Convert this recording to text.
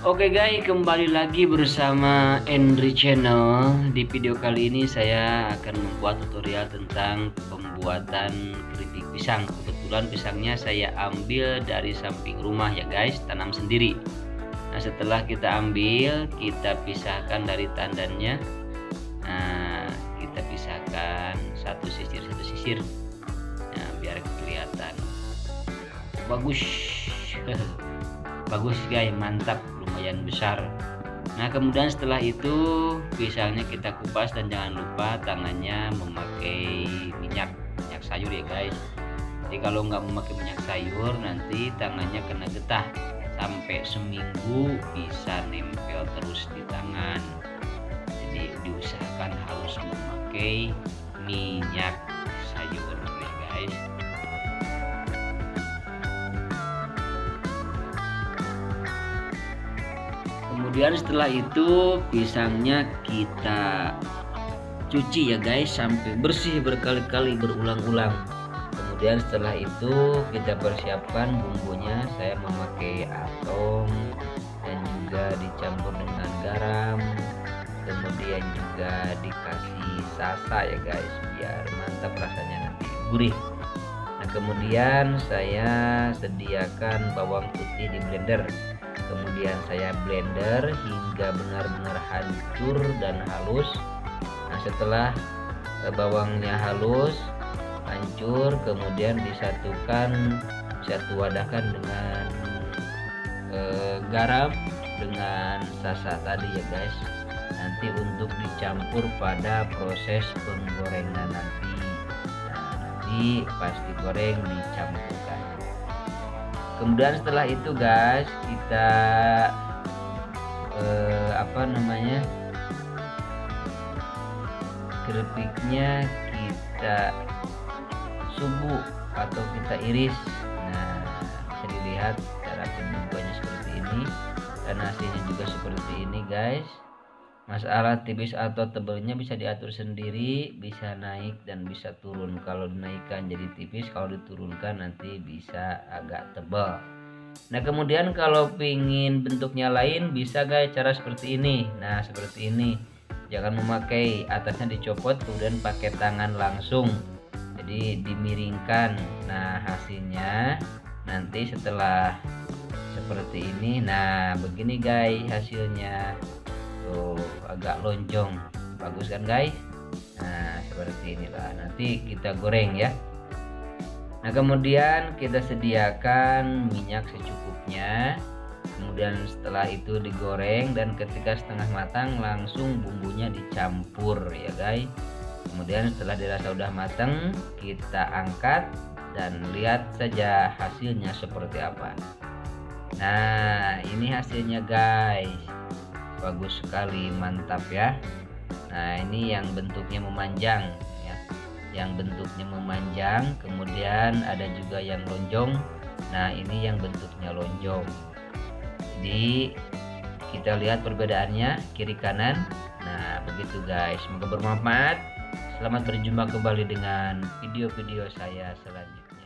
Oke guys, kembali lagi bersama Endri Channel. Di video kali ini saya akan membuat tutorial tentang pembuatan keripik pisang. Kebetulan pisangnya saya ambil dari samping rumah ya guys, tanam sendiri. Nah, setelah kita ambil, kita pisahkan dari tandannya. Nah, kita pisahkan satu sisir. Nah, biar kelihatan bagus. Bagus guys, mantap, lumayan besar. Nah, kemudian setelah itu pisangnya kita kupas, dan jangan lupa tangannya memakai minyak sayur ya guys. Jadi kalau nggak memakai minyak sayur, nanti tangannya kena getah sampai seminggu, bisa nempel terus di tangan. Jadi diusahakan harus memakai minyak sayur ya guys. Kemudian setelah itu pisangnya kita cuci ya guys sampai bersih berkali-kali, berulang-ulang. Kemudian setelah itu kita persiapkan bumbunya. Saya memakai atong dan juga dicampur dengan garam. Kemudian juga dikasih sasa ya guys, biar mantap rasanya, nanti gurih. Nah, kemudian saya sediakan bawang putih di blender. Kemudian saya blender hingga benar-benar hancur dan halus. Nah, setelah bawangnya halus, hancur, kemudian disatukan, satu wadahkan dengan garam dengan sasa tadi ya guys. Nanti untuk dicampur pada proses penggorengan nanti. Nah, nanti pas digoreng dicampurkan. Kemudian setelah itu guys, kita keripiknya kita subuh atau kita iris. Nah, bisa dilihat cara pembuatannya seperti ini, dan hasilnya juga seperti ini guys. Masalah tipis atau tebalnya bisa diatur sendiri, bisa naik dan bisa turun. Kalau dinaikkan jadi tipis, kalau diturunkan nanti bisa agak tebal. Nah, kemudian kalau pingin bentuknya lain, bisa guys cara seperti ini. Nah, seperti ini. Jangan memakai, atasnya dicopot kemudian pakai tangan langsung. Jadi dimiringkan. Nah, hasilnya nanti setelah seperti ini. Nah, begini guys hasilnya. Tuh, agak lonjong, bagus kan guys. Nah, seperti inilah, nanti kita goreng ya. Nah, kemudian kita sediakan minyak secukupnya. Kemudian setelah itu digoreng, dan ketika setengah matang langsung bumbunya dicampur ya guys. Kemudian setelah dirasa udah matang, kita angkat dan lihat saja hasilnya seperti apa. Nah, ini hasilnya guys, bagus sekali, mantap ya. Nah, ini yang bentuknya memanjang ya, yang bentuknya memanjang. Kemudian ada juga yang lonjong. Nah, ini yang bentuknya lonjong. Jadi kita lihat perbedaannya kiri kanan. Nah, begitu guys, semoga bermanfaat. Selamat berjumpa kembali dengan video-video saya selanjutnya.